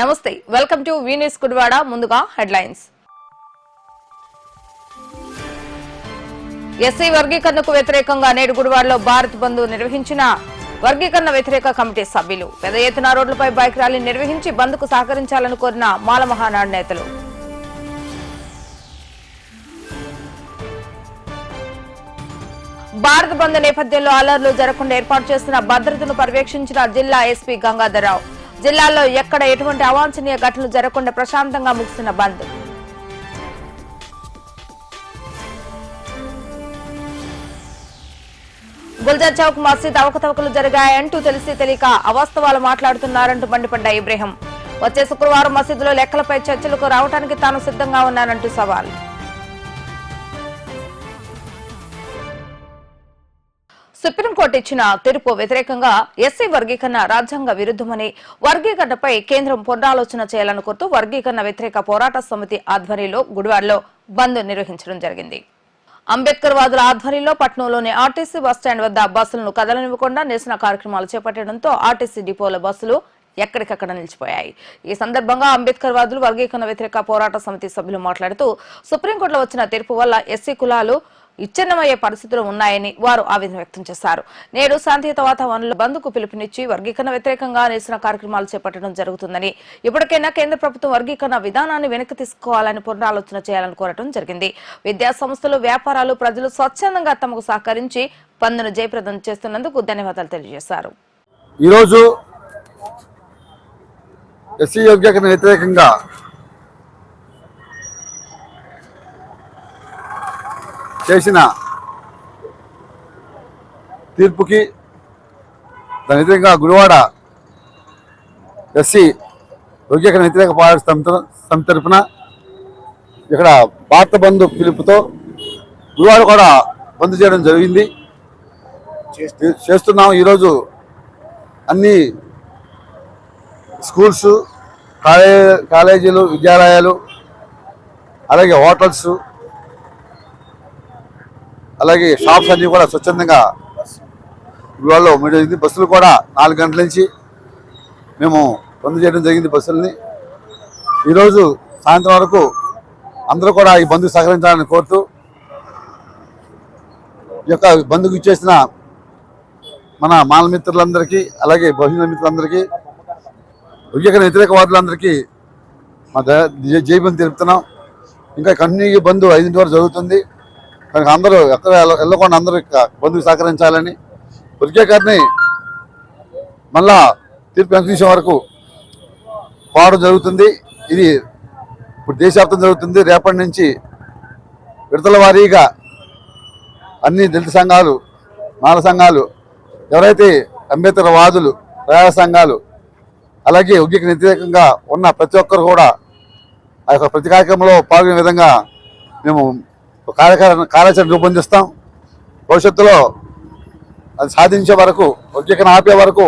నమస్తే welcome to V news Gudivada ముందుగా headlines SC వర్గీకరణకు వ్యతిరేకంగా నేడు గుడివాడలో భారత్ బంద్ నిర్వహించిన వర్గీకరణ వ్యతిరేక కమిటీ సభ్యులు పెద్ద ఎత్తున రోడ్లపై బైక్ ర్యాలీ నిర్వహించి బంద్ కు సహకరించాలని కోరిన మాల మహానాడు నేతలు భారత్ బంద్ నేపథ్యంలో అల్లర్లు జరగకుండా ఏర్పాటు చేస్తున్న భద్రతను పర్యవేక్షించిన జిల్లా ఎస్పీ గంగాధరరావు జిల్లాలో ఎక్కడ ఎటువంటి అవాంఛనీయ ఘటనలు జరగకుండా ప్రశాంతంగా ముగిసిన బంద్ గుల్జర్ చౌక్ మసీద్ అవకతవకలు జరిగాయంటూ తెలిసి తెలియక అవాస్తవాలు మాట్లాడుతున్నారంటూ మండిపడ్డ ఇబ్రహీం వచ్చే శుక్రవారం మసీదులో లెక్కలపై చర్చలకు రావడానికి తాను సిద్ధంగా ఉన్నానంటూ సవాల్ సుప్రీంకోర్టు ఇచ్చిన తీర్పు వ్యతిరేకంగా ఎస్సీ వర్గీకరణ రాజ్యాంగ విరుద్ధమని వర్గీకరణపై కేంద్రం పునరాలోచన చేయాలని కోరుతూ వర్గీకరణ వ్యతిరేక పోరాట సమితి ఆధ్వర్యంలో గుడివాడలో బంద్ నిర్వహించడం జరిగింది. అంబేద్కర్ వాదుల ఆధ్వర్యంలో పట్నంలోని ఆర్టీసీ బస్టాండ్ వద్ద బస్సులను కదలనివ్వకుండా నిరసన కార్యక్రమాలు చేపట్టడంతో ఆర్టీసీ డిపోల బస్సులు ఎక్కడికక్కడ నిలిచిపోయాయి. ఈ సందర్భంగా అంబేద్కర్ వాదులు వర్గీకరణ వ్యతిరేక పోరాట సమితి సభ్యులు మాట్లాడుతూ సుప్రీంకోర్టులో వచ్చిన తీర్పు వల్ల ఎస్సీ కులాలు ఇచ్ఛిన్నమయ్యే పరిస్థితులు ఉన్నాయని వారు ఆవేదన వ్యక్తం చేశారు. నేడు శాంతియుత వాతావరణంలో బంద్కు పిలుపునిచ్చి వర్గీకరణ వ్యతిరేకంగా నిరసన కార్యక్రమాలు చేపట్టడం జరుగుతుందని ఇప్పటికైనా కేంద్ర ప్రభుత్వం వర్గీకరణ విధానాన్ని వెనక్కి తీసుకోవాలని పునరాలోచన చేయాలని కోరడం జరిగింది. విద్యా సంస్థలు వ్యాపారాలు ప్రజలు స్వచ్ఛందంగా తమకు సహకరించి బంద్ను జయప్రదం చేస్తున్నందుకు ధన్యవాదాలు తెలియజేశారు. ఈరోజు ఎస్సీ వర్గీకరణ వ్యతిరేకంగా చేసిన తీర్పుకి దాని వ్యతిరేకంగా గుడివాడ ఎస్సీ వర్గీకరణ వ్యతిరేక పోరాట సమితి తరపున ఇక్కడ భారత బంద్ పిలుపుతో గుడివాడ కూడా బంద్ చేయడం జరిగింది చేస్తున్నాం. ఈరోజు అన్ని స్కూల్స్ కాలేజీలు విద్యాలయాలు అలాగే హోటల్స్ అలాగే షాప్స్ అన్నీ కూడా స్వచ్ఛందంగా ఇవాళ జరిగింది. బస్సులు కూడా 4 గంటల నుంచి మేము బంద్ చేయడం జరిగింది బస్సులని. ఈరోజు సాయంత్రం వరకు అందరూ కూడా ఈ బంద్కు సహకరించాలని కోరుతూ ఈ యొక్క బంద్కు ఇచ్చేసిన మన మాల మిత్రులందరికీ అలాగే బహుజన మిత్రులందరికీ వర్గీకరణ వ్యతిరేకవాదులందరికీ మా జై బంద్ తెలుపుతున్నాం. ఇంకా కంటిన్యూ బంద్ 5 వరకు జరుగుతుంది. కనుక అందరూ ఎక్కడ వెళ్ళకుండా అందరూ బంధుకు సహకరించాలని వర్గీకరణని మళ్ళా తీర్పు అందించే వరకు పోవడం జరుగుతుంది. ఇది ఇప్పుడు దేశవ్యాప్తం జరుగుతుంది. రేపటి నుంచి విడతల వారీగా అన్ని దళిత సంఘాలు మాల సంఘాలు ఎవరైతే అంబేద్కర్ వాదులు ప్రజా సంఘాలు అలాగే వర్గీకరణ వ్యతిరేకంగా ఉన్న ప్రతి ఒక్కరు కూడా ఆ యొక్క ప్రతి కార్యక్రమంలో పాల్గొనే విధంగా మేము కార్యాచరణ రూపొందిస్తాం. భవిష్యత్తులో అది సాధించే వరకు వర్గీకరణ ఆపే వరకు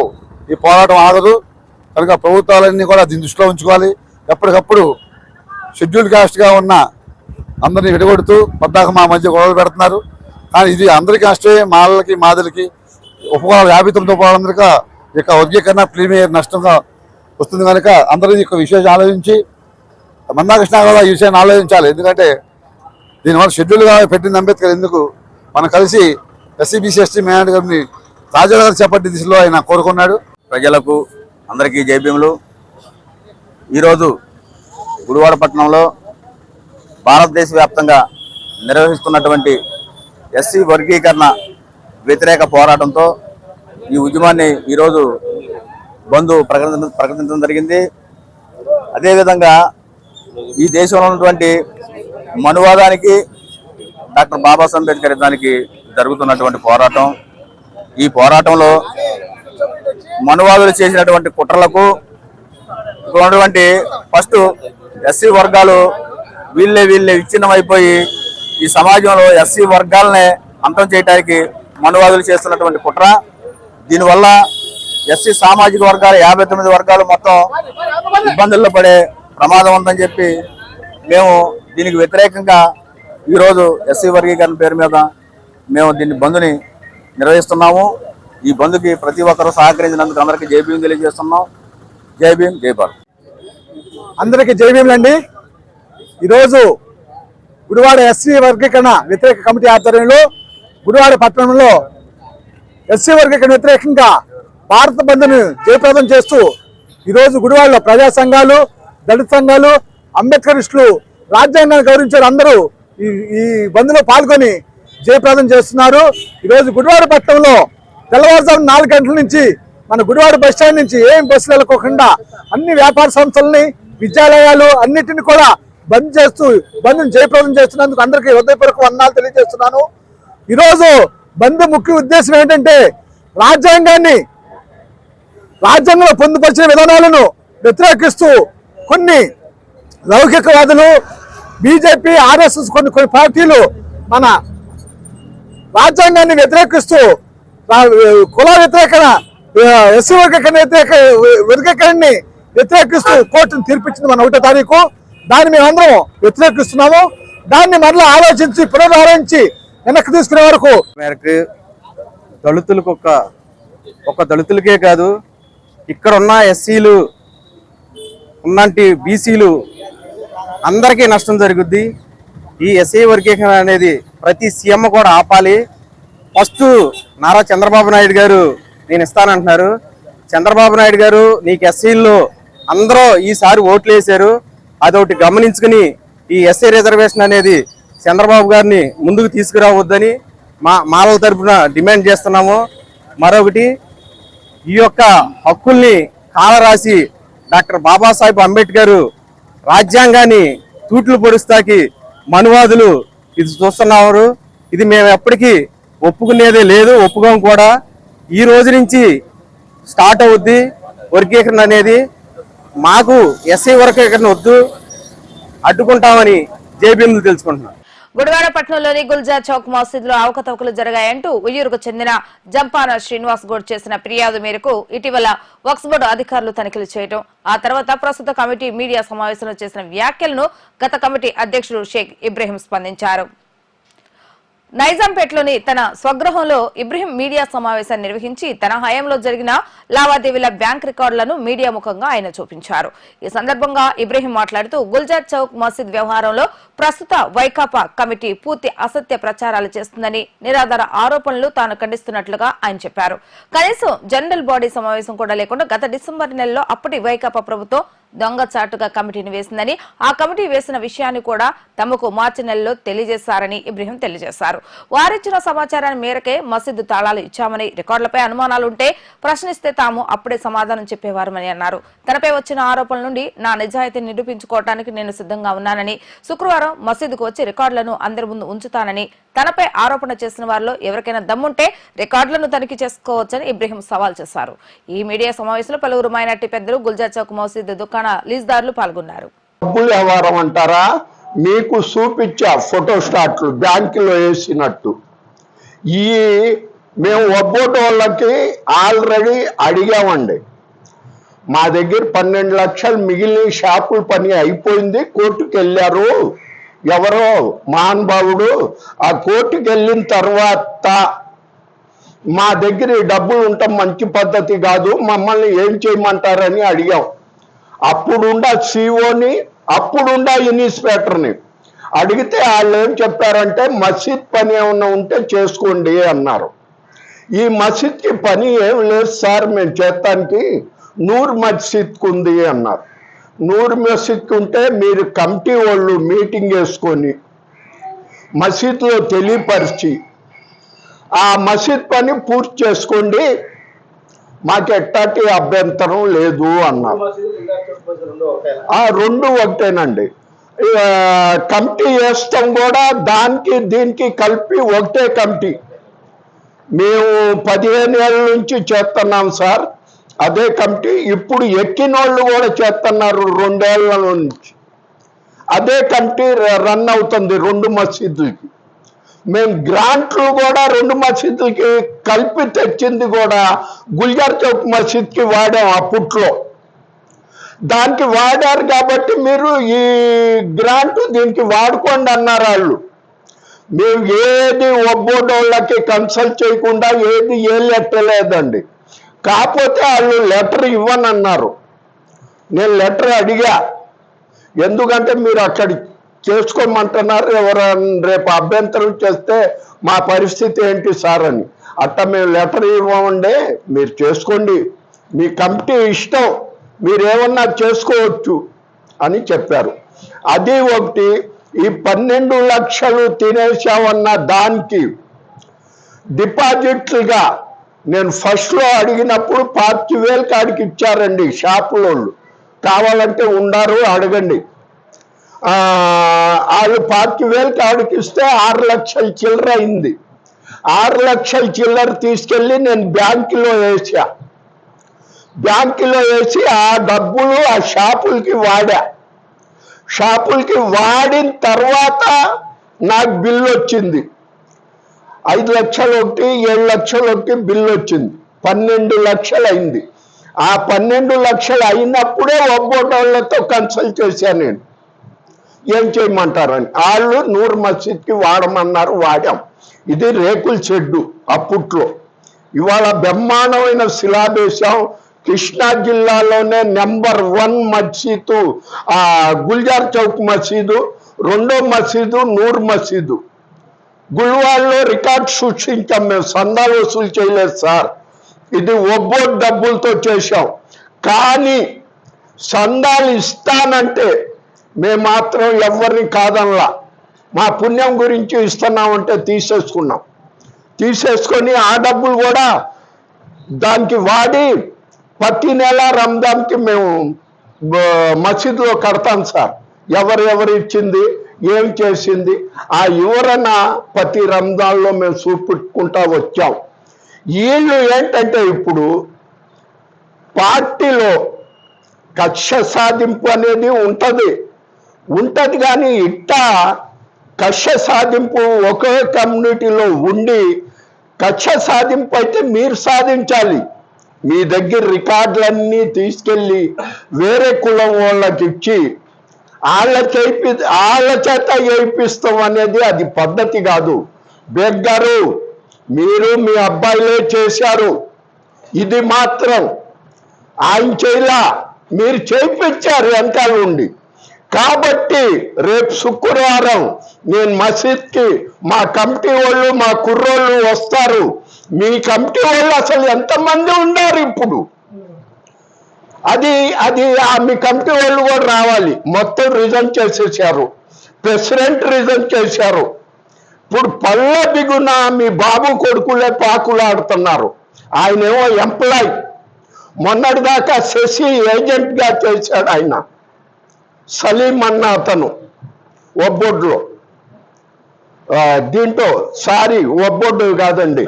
ఈ పోరాటం ఆగదు. కనుక ప్రభుత్వాలన్నీ కూడా దీన్ని దృష్టిలో ఉంచుకోవాలి. ఎప్పటికప్పుడు షెడ్యూల్ కాస్ట్గా ఉన్న అందరినీ విడగొడుతూ పద్దాక మా మధ్య గొడవలు పెడుతున్నారు. కానీ ఇది అందరికీ నష్టమే. మాలలకి మాదలకి ఉపకులాలు 59 పోవాలందరికీ ఇక వర్గీకరణ ప్రీమియర్ నష్టంగా వస్తుంది. కనుక అందరూ ఈ విషయాన్ని ఆలోచించి మందాకృష్ణ కూడా ఈ విషయాన్ని ఆలోచించాలి. ఎందుకంటే దీనివల్ల షెడ్యూల్గా పెట్టింది అంబేద్కర్. ఎందుకు మనం కలిసి ఎస్సీ ఎస్టీ మైనారిటీ గారిని రాజ్యాంగ చేపట్టే దిశలో ఆయన కోరుకున్నాడు. ప్రజలకు అందరికీ జైభీములు. ఈరోజు గుడివాడ పట్టణంలో భారతదేశ వ్యాప్తంగా నిర్వహిస్తున్నటువంటి ఎస్సీ వర్గీకరణ వ్యతిరేక పోరాటంతో ఈ ఉద్యమాన్ని ఈరోజు బంద్ ప్రకటించడం జరిగింది. అదేవిధంగా ఈ దేశంలో ఉన్నటువంటి మనువాదానికి డాక్టర్ బాబాసాహెబ్ అంబేద్కర్ యుద్ధానికి జరుగుతున్నటువంటి పోరాటం. ఈ పోరాటంలో మనువాదులు చేసినటువంటి కుట్రలకు ఉన్నటువంటి ఫస్ట్ ఎస్సీ వర్గాలు వీళ్ళే విచ్ఛిన్నమైపోయి ఈ సమాజంలో ఎస్సీ వర్గాలనే అంతం చేయడానికి మనువాదులు చేస్తున్నటువంటి కుట్ర. దీనివల్ల ఎస్సీ సామాజిక వర్గాలు 59 వర్గాలు మొత్తం ఇబ్బందుల్లో పడే ప్రమాదం ఉందని చెప్పి మేము దీనికి వ్యతిరేకంగా ఈరోజు ఎస్సీ వర్గీకరణ పేరు మీద మేము దీన్ని బంద్ని నిర్వహిస్తున్నాము. ఈ బంద్కి ప్రతి ఒక్కరూ సహకరించినందుకు అందరికీ జై భీమ్ తెలియజేస్తున్నాం. జై భీమ్, జై భారత్. అందరికీ జైభీములండి. ఈరోజు గుడివాడ ఎస్సీ వర్గీకరణ వ్యతిరేక కమిటీ ఆధ్వర్యంలో గుడివాడ పట్టణంలో ఎస్సీ వర్గీకరణ వ్యతిరేకంగా భారత బంద్ను జయప్రదం చేస్తూ ఈరోజు గుడివాడలో ప్రజా సంఘాలు, దళిత సంఘాలు, అంబేద్కరిస్టులు, రాజ్యాంగాన్ని గౌరవించారు అందరూ ఈ బంద్లో పాల్గొని జయప్రదం చేస్తున్నారు. ఈరోజు గుడివాడ పట్టణంలో తెల్లవారుజాము 4 గంటల నుంచి మన గుడివాడ బస్ స్టాండ్ నుంచి ఏం బస్సులు వెళ్ళకోకుండా అన్ని వ్యాపార సంస్థలని, విద్యాలయాలు అన్నిటిని కూడా బంద్ చేస్తూ బంద్ను జయప్రదం చేస్తున్నందుకు అందరికీ హృదయపూర్వక వందనాలు తెలియజేస్తున్నాను. ఈరోజు బంద్ ముఖ్య ఉద్దేశం ఏంటంటే రాజ్యాంగంలో పొందుపరిచిన విధానాలను వ్యతిరేకిస్తూ కొన్ని లౌకికవాదులు, బీజేపీ, ఆర్ఎస్ఎస్ కొన్ని పార్టీలు మన రాజ్యాంగాన్ని వ్యతిరేకిస్తూ కుల వ్యతిరేకన, ఎస్సీ వర్గీకరణని వ్యతిరేకిస్తూ కోర్టును తీర్పిచ్చింది మన 1వ తారీఖు. దాన్ని మేమందరం వ్యతిరేకిస్తున్నాము. దాన్ని మరలా ఆలోచించి పునరాలోచించి వెనక్కి తీసుకునే వరకు మేరకు దళితులకు ఒక దళితులకే కాదు, ఇక్కడ ఉన్న ఎస్సీలు ఉన్నంటి బీసీలు అందరికీ నష్టం జరుగుద్ది. ఈ ఎస్సీ వర్గీకరణ అనేది ప్రతి సీఎం కూడా ఆపాలి. ఫస్ట్ నారా చంద్రబాబు నాయుడు గారు నేను ఇస్తానంటున్నారు. చంద్రబాబు నాయుడు గారు నీకు ఎస్సీల్లో అందరూ ఈసారి ఓట్లు వేశారు, అదొకటి గమనించుకుని ఈ ఎస్సీ రిజర్వేషన్ అనేది చంద్రబాబు గారిని ముందుకు తీసుకురావద్దని మాల తరపున డిమాండ్ చేస్తున్నాము. మరొకటి, ఈ యొక్క హక్కుల్ని కాలరాసి డాక్టర్ బాబాసాహెబ్ అంబేద్కర్ రాజ్యాంగాన్ని తూట్లు పొడుస్తాకి మనువాదులు ఇది చూస్తున్నారు. ఇది మేము ఎప్పటికీ ఒప్పుకునేదే లేదు, ఒప్పుకోం కూడా. ఈ రోజు నుంచి స్టార్ట్ అవుద్ది వర్గీకరణ అనేది. మాకు ఎస్సీ వర్గీకరణ వద్దు, అడ్డుకుంటామని జేబీఎంలు తెలుసుకుంటున్నాం. గుడివాడ పట్టణంలోని గుల్జార్ చౌక్ మసీదులో అవకతవకలు జరిగాయంటూ ఉయ్యూరుకు చెందిన జంపాన శ్రీనివాస్ గౌడ్ చేసిన ఫిర్యాదు మేరకు ఇటీవల వక్ఫ్ బోర్డు అధికారులు తనిఖీలు చేయడం, ఆ తర్వాత ప్రస్తుత కమిటీ మీడియా సమావేశంలో చేసిన వ్యాఖ్యలను గత కమిటీ అధ్యక్షుడు షేక్ ఇబ్రహీం స్పందించారు. నైజాంపేటలోని తన స్వగృహంలో ఇబ్రహీం మీడియా సమావేశాన్ని నిర్వహించి తన హయాంలో జరిగిన లావాదేవీల బ్యాంక్ రికార్డులను మీడియా ముఖంగా ఆయన చూపించారు. ఈ సందర్భంగా ఇబ్రహీం మాట్లాడుతూ గుల్జార్ చౌక్ మసీద్ వ్యవహారంలో ప్రస్తుత వైకాపా కమిటీ పూర్తి అసత్య ప్రచారాలు చేస్తుందని, నిరాధార ఆరోపణలు తాను ఖండిస్తున్నట్లుగా ఆయన చెప్పారు. కనీసం జనరల్ బాడీ సమావేశం కూడా లేకుండా గత డిసెంబర్ నెలలో అప్పటి వైకాపా ప్రభుత్వం దొంగచాటుగా కమిటీని వేసిందని, ఆ కమిటీ వేసిన విషయాన్ని కూడా తమకు మార్చి నెలలో తెలియజేశారని ఇబ్రహీం తెలియజేశారు. వారిచ్చిన సమాచారాన్ని మేరకే మసీదు తాళాలు ఇచ్చామని, రికార్డులపై అనుమానాలుంటే ప్రశ్నిస్తే తాము అప్పుడే సమాధానం చెప్పేవారమని అన్నారు. తనపై వచ్చిన ఆరోపణల నుండి నా నిజాయితీని నిరూపించుకోవడానికి నేను సిద్ధంగా ఉన్నానని, శుక్రవారం మసీదుకు వచ్చి రికార్డులను అందరి ముందు ఉంచుతానని, తనపై ఆరోపణ చేసిన వారిలో ఎవరికైనా దమ్ముంటే రికార్డులను తనిఖీ చేసుకోవచ్చని ఇబ్రహీం సవాల్ చేశారు. ఈ మీడియా సమావేశంలో పలువురు మైనార్టీ పెద్దలు, గుల్జార్ చౌక్ మసీదు దుకాణ లీజుదారులు పాల్గొన్నారు. డబ్బులు వ్యవహారం అంటారా? మీకు చూపించా ఫోటో స్టాట్లు బ్యాంకులో వేసినట్టు. ఈ మేము ఒబ్బోటి వాళ్ళకి ఆల్రెడీ అడిగామండి. మా దగ్గర 12 లక్షలు మిగిలిన షాపుల పని అయిపోయింది, కోర్టుకు వెళ్ళారు ఎవరో మహానుభావుడు. ఆ కోర్టుకు వెళ్ళిన తర్వాత మా దగ్గర డబ్బులు ఉండటం మంచి పద్ధతి కాదు, మమ్మల్ని ఏం చేయమంటారని అడిగాం. అప్పుడుండా సిఓని, అప్పుడుండా ఇన్స్పెక్టర్ని అడిగితే వాళ్ళు ఏం చెప్పారంటే మసీద్ పని ఏమన్నా ఉంటే చేసుకోండి అన్నారు. ఈ మసీద్కి పని ఏం లేదు సార్ మేము చేస్తానికి, నూర్ మసీద్కి ఉంది అన్నారు. నూర్ మసీద్కి ఉంటే మీరు కమిటీ వాళ్ళు మీటింగ్ వేసుకొని మసీద్లో తెలియపరిచి ఆ మసీద్ పని పూర్తి చేసుకోండి, మాకు ఎట్టాటి అభ్యంతరం లేదు అన్నారు. ఆ రెండు ఒకటేనండి. కమిటీ వేస్తాం కూడా దానికి దీనికి కలిపి ఒకటే కమిటీ. మేము 15 ఏళ్ళ నుంచి చేస్తున్నాం సార్ అదే కమిటీ. ఇప్పుడు ఎక్కిన వాళ్ళు కూడా చేస్తున్నారు 2 ఏళ్ల నుంచి. అదే కమిటీ రన్ అవుతుంది 2 మసీదులకి. మేము గ్రాంట్లు కూడా 2 మసీదులకి కలిపి తెచ్చింది కూడా గుల్జార్ చౌక్ మసీద్కి వాడాం అప్పట్లో. దానికి వాడారు కాబట్టి మీరు ఈ గ్రాంట్ దీనికి వాడుకోండి అన్నారు వాళ్ళు. మేము ఏది ఒబ్బోడోళ్ళకి కన్సల్ట్ చేయకుండా ఏది ఏ లెటర్ లేదండి. కాకపోతే వాళ్ళు లెటర్ ఇవ్వనన్నారు. నేను లెటర్ అడిగా, ఎందుకంటే మీరు అక్కడ చేసుకోమంటున్నారు, ఎవరైనా రేపు అభ్యంతరం చేస్తే మా పరిస్థితి ఏంటి సార్ అని. అట్లా మేము లెటర్ ఇవ్వమండి, మీరు చేసుకోండి, మీ కమిటీ ఇష్టం, మీరేమన్నా చేసుకోవచ్చు అని చెప్పారు. అది ఒకటి. ఈ 12 లక్షలు తినేసామన్న దానికి డిపాజిట్లుగా నేను ఫస్ట్లో అడిగినప్పుడు 40,000 కాడికి ఇచ్చారండి షాపులోళ్ళు. కావాలంటే ఉండారు, అడగండి. వాళ్ళు 40,000 కాడికి ఇస్తే 6 లక్షల చిల్లర అయింది. 6 లక్షల చిల్లర తీసుకెళ్ళి నేను బ్యాంకులో వేసా. బ్యాంకులో వేసి ఆ డబ్బులు ఆ షాపులకి వాడా. షాపులకి వాడిన తర్వాత నాకు బిల్లు వచ్చింది. 5 లక్షలు ఒకటి, 7 లక్షలు ఒకటి బిల్లు వచ్చింది. 12 లక్షలు అయింది. ఆ 12 లక్షలు అయినప్పుడే ఒక్కోటోళ్ళతో కన్సల్ట్ చేశాను నేను, ఏం చేయమంటారని. వాళ్ళు నూర్ మసీద్కి వాడమన్నారు, వాడాం. ఇది రేకుల షెడ్డు అప్పట్లో. ఇవాళ బ్రహ్మాండమైన శిలాదేశం. కృష్ణా జిల్లాలోనే నెంబర్ 1 మసీదు గుల్జార్ చౌక్ మసీదు, 2వ మసీదు నూర్ మసీదు. గుల్వాల్లో రికార్డ్ సృష్టించాం మేము. సందాలు వసూలు చేయలేదు సార్, ఇది ఒబ్బోట్ డబ్బులతో చేశాం. కానీ సందాలు ఇస్తానంటే మేము మాత్రం ఎవరిని కాదనలా. మా పుణ్యం గురించి ఇస్తున్నామంటే తీసేసుకొని ఆ డబ్బులు కూడా దానికి వాడి ప్రతి నెల రంజాన్కి మేము మసీదులో కడతాం సార్. ఎవరెవరు ఇచ్చింది, ఏం చేసింది, ఆ వివరణ ప్రతి రంజాన్లో మేము చూపుకుంటా వచ్చాం. వీళ్ళు ఏంటంటే ఇప్పుడు పార్టీలో కక్ష సాధింపు అనేది ఉంటుంది కానీ ఇట్టా కక్ష సాధింపు ఒకే కమ్యూనిటీలో ఉండి కక్ష సాధింపు అయితే మీరు సాధించాలి. మీ దగ్గర రికార్డులన్నీ తీసుకెళ్ళి వేరే కులం వాళ్ళకి ఇచ్చి వాళ్ళ చేత ఏపిస్తాం అనేది అది పద్ధతి కాదు. బేగ్ గారు, మీరు మీ అబ్బాయిలే చేశారు, ఇది మాత్రం ఆయన చేయలా, మీరు చేయించారు వెనకాల ఉండి. కాబట్టి రేపు శుక్రవారం నేను మసీద్కి మా కమిటీ వాళ్ళు మా కుర్రోళ్ళు వస్తారు. మీ కమిటీ వాళ్ళు అసలు ఎంతమంది ఉన్నారు ఇప్పుడు, అది మీ కమిటీ వాళ్ళు కూడా రావాలి. మొత్తం రిజైన్ చేసేసారు, ప్రెసిడెంట్ రిజైన్ చేశారు. ఇప్పుడు పళ్ళ దిగున మీ బాబు కొడుకులే పాకులాడుతున్నారు. ఆయనేమో ఎంప్లాయ్, మొన్నటిదాకా శశి ఏజెంట్గా చేశాడు ఆయన. సలీం అన్న అతను ఒబ్బొడ్లో, దీంట్లో సారీ ఒబ్బొడ్డు కాదండి,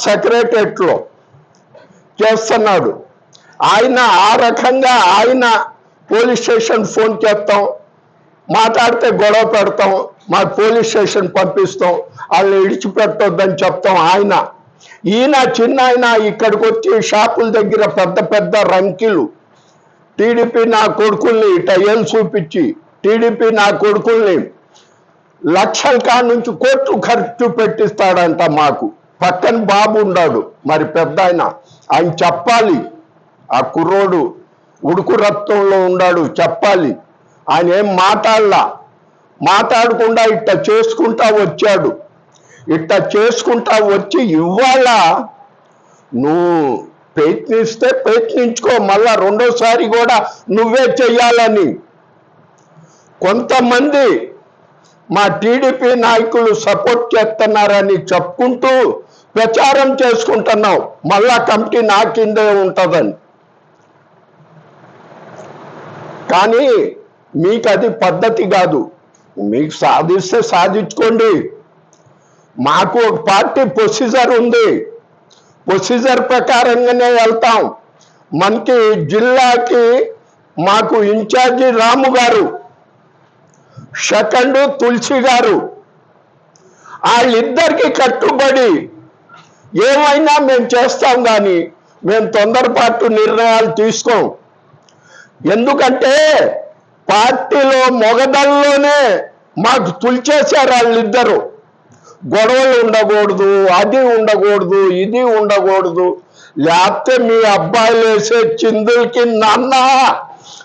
సెక్రటరియట్లో చేస్తున్నాడు ఆయన. ఆ రకంగా ఆయన పోలీస్ స్టేషన్ ఫోన్ చేస్తాం, మాట్లాడితే గొడవ పెడతాం, మా పోలీస్ స్టేషన్ పంపిస్తాం, వాళ్ళని విడిచిపెట్టొద్దని చెప్తాం. ఈయన చిన్న ఆయన ఇక్కడికి వచ్చి షాపుల దగ్గర పెద్ద రంకిలు, టీడీపీ నా కొడుకుల్ని టైల్ చూపించి టీడీపీ నా కొడుకుల్ని లక్షల కాడ నుంచి కోట్లు ఖర్చు పెట్టిస్తాడంట. మాకు పక్కన బాబు ఉన్నాడు మరి పెద్ద ఆయన చెప్పాలి. ఆ కుర్రోడు ఉడుకు రక్తంలో ఉన్నాడు, చెప్పాలి. ఆయన ఏం మాట్లాడకుండా ఇట్ట చేసుకుంటా వచ్చాడు. ఇట్ట చేసుకుంటా వచ్చి ఇవాళ నువ్వు ప్రయత్నిస్తే ప్రయత్నించుకో, మళ్ళా రెండోసారి కూడా నువ్వే చెయ్యాలని కొంతమంది మా టీడీపీ నాయకులు సపోర్ట్ చేస్తున్నారని చెప్పుకుంటూ ప్రచారం చేసుకుంటున్నావు. మళ్ళా కమిటీ నా కిందే ఉంటుందని. కానీ మీకు అది పద్ధతి కాదు. మీకు సాధిస్తే సాధించుకోండి. మాకు ఒక పార్టీ ప్రొసీజర్ ఉంది, ప్రొసీజర్ ప్రకారంగానే వెళ్తాం. మనకి జిల్లాకి మాకు ఇన్ఛార్జి రాము గారు, సెకండ్ తులసి గారు, వాళ్ళిద్దరికి కట్టుబడి ఏమైనా మేము చేస్తాం కానీ మేము తొందరపాటు నిర్ణయాలు తీసుకోం. ఎందుకంటే పార్టీలో మొగదల్లోనే మాకు తుల్చేశారు వాళ్ళిద్దరు. గొడవలు ఉండకూడదు, అది ఉండకూడదు, ఇది ఉండకూడదు. లేకపోతే మీ అబ్బాయిలు వేసే చిందులకి నాన్న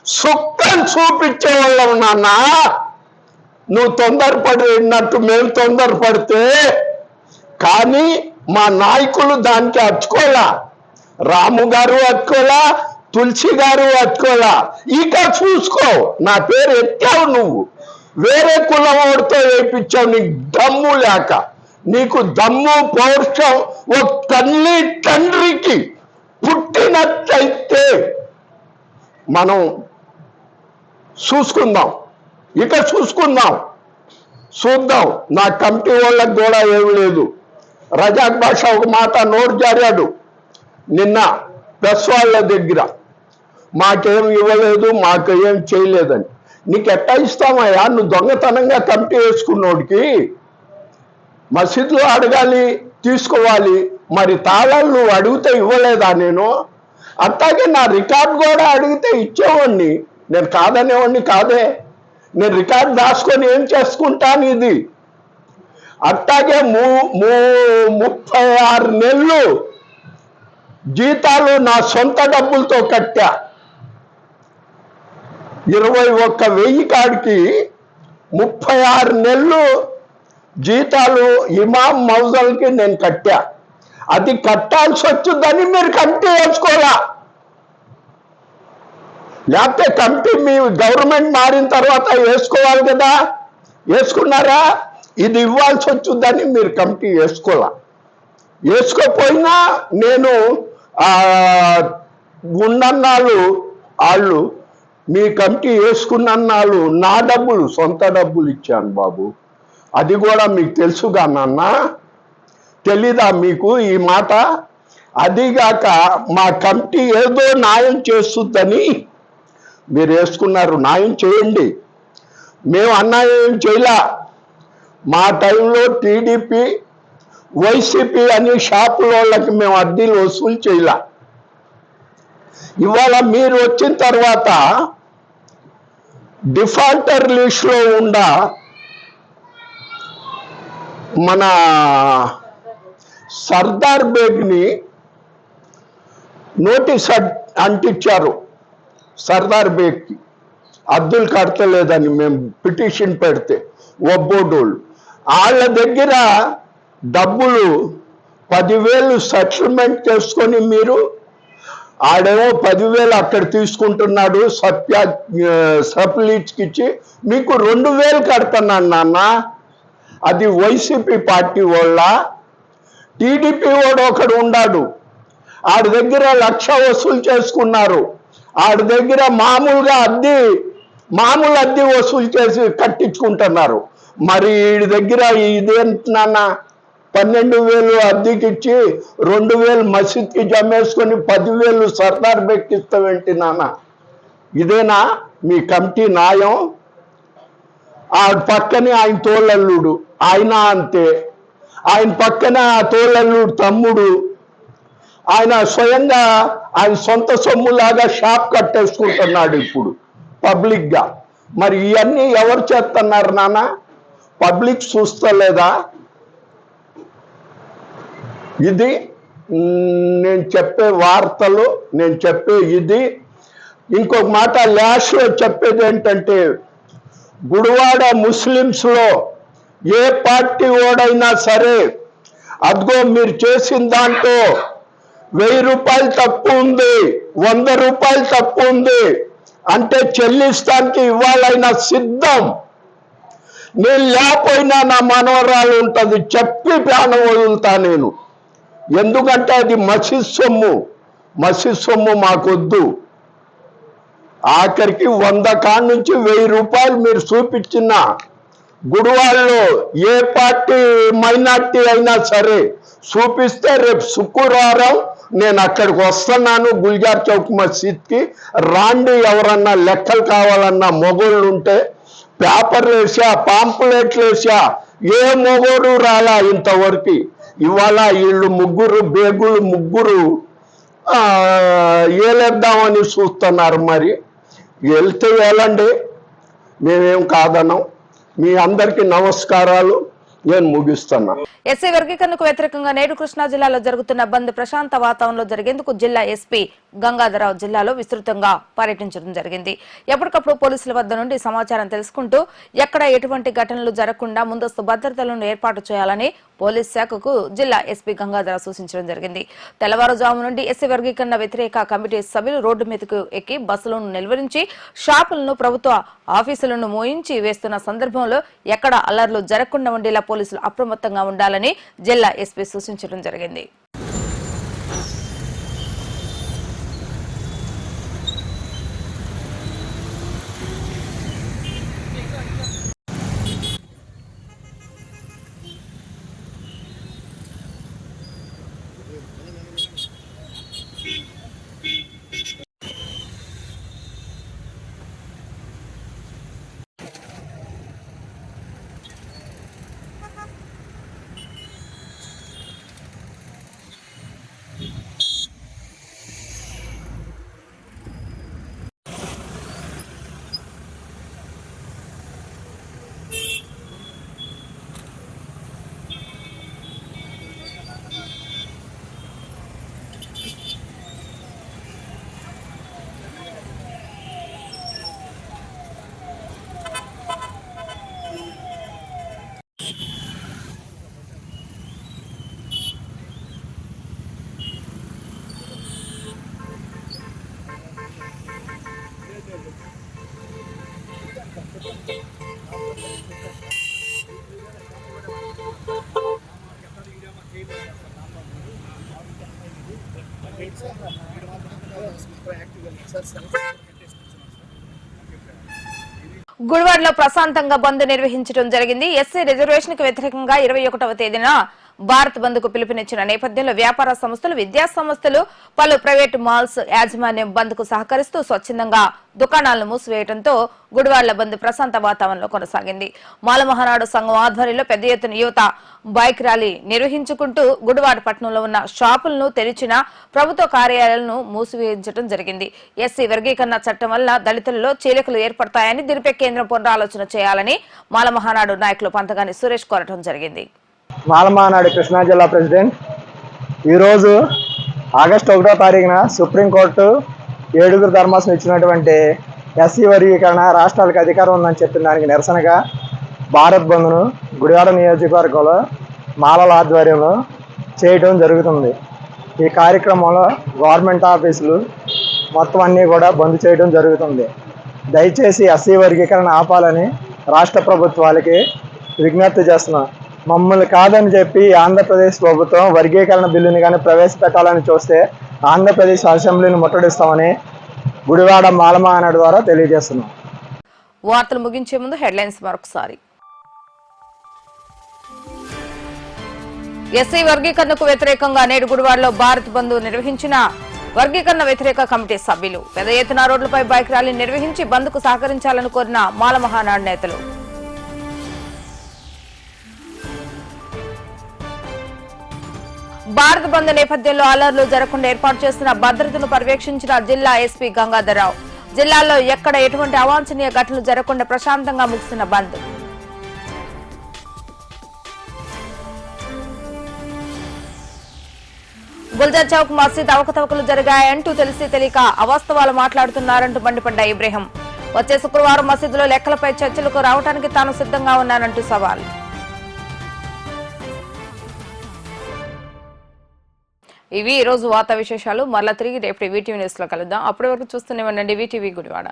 సుక్కం చూపించే వాళ్ళం నాన్న. నువ్వు తొందరపడినట్టు మేము తొందరపడితే, కానీ మా నాయకులు దానికి అచ్చుకోలా. రాము గారు అచ్చుకోలా, తులసి గారు అచ్చుకోలా. ఇక చూసుకో, నా పేరు ఎత్తావు నువ్వు, వేరే కులం వాడితో వేయించావు నీకు దమ్ము లేక. నీకు దమ్ము పౌరుషం ఒక తల్లి తండ్రికి పుట్టినట్లయితే మనం చూసుకుందాం, ఇక చూద్దాం. నా కమిటీ వాళ్ళకి కూడా ఏమి లేదు. రజాక్ బాషా ఒక మాట నోరు జారాడు నిన్న ప్రెస్ వాళ్ళ దగ్గర, మాకేం ఇవ్వలేదు, మాకు ఏం చేయలేదని. నీకు ఎట్టా ఇస్తామయ్యా? నువ్వు దొంగతనంగా కమిటీ వేసుకున్నోడికి మసీదులో అడగాలి, తీసుకోవాలి. మరి తాళాలు నువ్వు అడిగితే ఇవ్వలేదా? నేను అట్లాగే నా రికార్డు కూడా అడిగితే ఇచ్చేవాడిని, నేను కాదనేవాడిని కాదే. నేను రికార్డు దాచుకొని ఏం చేసుకుంటాను? ఇది అట్లాగే 36 నెలలు జీతాలు నా సొంత డబ్బులతో కట్టా. 21,000 కాడికి 36 నెలలు జీతాలు ఇమాం మౌజల్కి నేను కట్టా. అది కట్టాల్సి వచ్చిందని మీరు కమిటీ వేసుకోవాలా? లేకపోతే కమిటీ మీ గవర్నమెంట్ మారిన తర్వాత వేసుకోవాలి కదా, వేసుకున్నారా? ఇది ఇవ్వాల్సి వచ్చిందని మీరు కమిటీ వేసుకోవాలా? వేసుకోపోయినా నేను ఉన్నన్నాళ్ళు వాళ్ళు మీ కమిటీ వేసుకున్నన్నాళ్ళు నా డబ్బులు, సొంత డబ్బులు ఇచ్చాను బాబు. అది కూడా మీకు తెలుసుగా నాన్న, తెలీదా మీకు ఈ మాట? అదిగాక మా కమిటీ ఏదో న్యాయం చేస్తుందని మీరు వేసుకున్నారు. న్యాయం చేయండి, మేము అన్యాయం చేయలా. మా టైంలో టీడీపీ వైసీపీ అని షాపుల వాళ్ళకి మేము అద్దెలు వసూలు చేయలా. ఇవాళ మీరు వచ్చిన తర్వాత డిఫాల్టర్ లిస్ట్లో ఉన్న మన సర్దార్ బేగ్ని నోటీస్ అంటించారు. సర్దార్ బేగ్కి అద్దెలు కడతలేదని మేము పిటిషన్ పెడితే ఒబ్బోడోళ్ళు వాళ్ళ దగ్గర డబ్బులు 10,000 సెటిల్మెంట్ చేసుకొని మీరు, ఆడేమో 10,000 అక్కడ తీసుకుంటున్నాడు సప్లీచ్కి ఇచ్చి, మీకు 2,000 కడుతున్నాను నాన్న. అది వైసీపీ పార్టీ వాళ్ళ. టీడీపీ వాడు ఒకడు ఉన్నాడు, ఆడి దగ్గర 1,00,000 వసూలు చేసుకున్నారు. ఆడి దగ్గర మామూలు అద్దె వసూలు చేసి కట్టించుకుంటున్నారు. మరి వీడి దగ్గర ఇదేంటి నాన్న, 12,000 అద్దెకిచ్చి 2,000 మసీద్కి జమేసుకొని 10,000 సర్దార్ బెక్కిస్తావేంటి నాన్న? ఇదేనా మీ కమిటీ న్యాయం? ఆ పక్కనే ఆయన తోళ్ళల్లుడు, ఆయన అంతే. ఆయన పక్కన ఆ తోళ్ళల్లుడు తమ్ముడు, ఆయన స్వయంగా ఆయన సొంత సొమ్ములాగా షాప్ కట్టేసుకుంటున్నాడు ఇప్పుడు పబ్లిక్గా. మరి ఇవన్నీ ఎవరు చేస్తున్నారు నాన్న? పబ్లిక్ చూస్తలేదా? ఇది నేను చెప్పే వార్తలు, నేను చెప్పే ఇది. ఇంకొక మాట లాస్ట్లో చెప్పేది ఏంటంటే, గుడివాడ ముస్లిమ్స్లో ఏ పార్టీ ఓడైనా సరే, అదిగో మీరు చేసిన దాంట్లో 1000 రూపాయలు తప్పు ఉంది, 100 రూపాయలు తప్పు ఉంది అంటే చెల్లిస్తానికి ఇవ్వాలైనా సిద్ధం. నేను లేకపోయినా నా మనవరాలు ఉంటుంది, చెప్పి ప్రాణం వదులుతా నేను. ఎందుకంటే అది మసీద్ సొమ్ము మాకొద్దు. ఆఖరికి 100 కాడ నుంచి 1000 రూపాయలు మీరు చూపించిన గుడివాడలో ఏ పార్టీ మైనార్టీ అయినా సరే చూపిస్తే రేపు శుక్రవారం నేను అక్కడికి వస్తున్నాను గుల్జార్ చౌక్ మసీద్కి. రాండి, ఎవరన్నా లెక్కలు కావాలన్నా మొగోళ్ళు ఉంటే. పేపర్లు వేసా, పాంపులెట్లు వేసా, ఏ మొగోడు రాలా ఇంతవరకు. ఇవాళ వీళ్ళు ముగ్గురు ఏలేద్దామని చూస్తున్నారు. మరి వెళ్తే వెళ్ళండి, మేమేం కాదన్నాం. మీ అందరికీ నమస్కారాలు, నేను ముగిస్తున్నా. ఎస్సీ వర్గీకరణకు వ్యతిరేకంగా నేడు కృష్ణా జిల్లాలో జరుగుతున్న బంద్ ప్రశాంత వాతావరణంలో జరిగేందుకు జిల్లా ఎస్పీ గంగాధరరావు జిల్లాలో విస్తృతంగా పర్యటించడం జరిగింది. ఎప్పటికప్పుడు పోలీసుల వద్ద నుండి సమాచారం తెలుసుకుంటూ ఎక్కడ ఎటువంటి ఘటనలు జరగకుండా ముందస్తు భద్రతలను ఏర్పాటు చేయాలని పోలీస్ శాఖకు జిల్లా ఎస్పీ గంగాధరరావు సూచించడం జరిగింది. తెల్లవారుజాము నుండి ఎస్సీ వర్గీకరణ వ్యతిరేక కమిటీ సభ్యులు రోడ్డు మీదకు ఎక్కి బస్సులను నిలువరించి షాపులను ప్రభుత్వ ఆఫీసులను మోయించి వేస్తున్న సందర్భంలో ఎక్కడ అల్లర్లు జరగకుండా ఉండేలా పోలీసులు అప్రమత్తంగా ఉండాలని జిల్లా ఎస్పీ సూచించడం జరిగింది. గుడివాడలో ప్రశాంతంగా బంద్ నిర్వహించడం జరిగింది. ఎస్సీ రిజర్వేషన్ కు వ్యతిరేకంగా 21వ తేదీన భారత్ బంద్ కు పిలుపునిచ్చిన నేపథ్యంలో వ్యాపార సంస్థలు, విద్యా సంస్థలు, పలు ప్రైవేటు మాల్స్ యాజమాన్యం బంద్ కు సహకరిస్తూ స్వచ్ఛందంగా దుకాణాలను మూసివేయడంతో గుడివాడల బంద్ ప్రశాంత వాతావరణంలో కొనసాగింది. మాల మహానాడు సంఘం ఆధ్వర్యంలో పెద్ద ఎత్తున యువత బైక్ ర్యాలీ నిర్వహించుకుంటూ గుడివాడ పట్టణంలో ఉన్న షాపులను తెరిచిన ప్రభుత్వ కార్యాలయాలను మూసివేయించడం జరిగింది. ఎస్సీ వర్గీకరణ చట్టం వల్ల దళితులలో చీలికలు ఏర్పడతాయని దీనిపై కేంద్రం పునరాలోచన చేయాలని మాల మహానాడు నాయకులు పంతగాని సురేష్ కోరటం జరిగింది. మాల మహానాడు కృష్ణా జిల్లా ప్రెసిడెంట్ ఈరోజు ఆగస్టు 1వ తారీఖున సుప్రీంకోర్టు 7 ధర్మాసనం ఇచ్చినటువంటి ఎస్సీ వర్గీకరణ రాష్ట్రాలకు అధికారం ఉందని చెప్పిన దానికి నిరసనగా భారత్ బంద్ను గుడివాడ నియోజకవర్గంలో మాలల ఆధ్వర్యంలో చేయడం జరుగుతుంది. ఈ కార్యక్రమంలో గవర్నమెంట్ ఆఫీసులు మొత్తం అన్నీ కూడా బంద్ చేయడం జరుగుతుంది. దయచేసి ఎస్సీ వర్గీకరణ ఆపాలని రాష్ట్ర ప్రభుత్వాలకి విజ్ఞప్తి చేస్తున్నాం. మమ్మల్ని కాదని చెప్పి ఆంధ్రప్రదేశ్ ప్రభుత్వం వర్గీకరణ బిల్లుని కానీ ప్రవేశపెట్టాలని చూస్తే ఆంధ్రప్రదేశ్ అసెంబ్లీని ముట్టడిస్తామని గుడివాడ మాల మహానాడు ద్వారా తెలియజేస్తున్నాం. వార్తలు ముగించే ముందు హెడ్లైన్స్ మరొకసారి. ఎస్సీ వర్గీకరణకు వ్యతిరేకంగా నేడు గుడివాడలో భారత్ బంద్ నిర్వహించిన వర్గీకరణ వ్యతిరేక కమిటీ సభ్యులు. పెద్ద ఎత్తున రోడ్లపై బైక్ ర్యాలీ నిర్వహించి బంద్ కు సహకరించాలని కోరిన మాల మహానాడు నేతలు. భారత్ బంద్ నేపథ్యంలో అల్లర్లు జరగకుండా ఏర్పాటు చేసిన భద్రతను పర్యవేక్షించిన జిల్లా ఎస్పీ గంగాధరరావు. జిల్లాలో ఎక్కడ ఎటువంటి అవాంఛనీయ ఘటనలు జరగకుండా ప్రశాంతంగా ముగిసిన బంద్. గుల్జర్ చౌక్ మసీద్ అవకతవకలు జరిగాయంటూ తెలిసి తెలియక అవాస్తవాలు మాట్లాడుతున్నారంటూ మండిపడ్డ ఇబ్రహీం. వచ్చే శుక్రవారం మసీదులో లెక్కలపై చర్చలకు రావడానికి తాను సిద్ధంగా ఉన్నానంటూ సవాల్. ఇవి ఈ రోజు వార్తా విశేషాలు. మరలా తిరిగి రేపు వీటీవీ న్యూస్ లో కలుద్దాం. అప్పటి వరకు చూస్తూనే ఉండండి వీటీవీ గుడివాడ.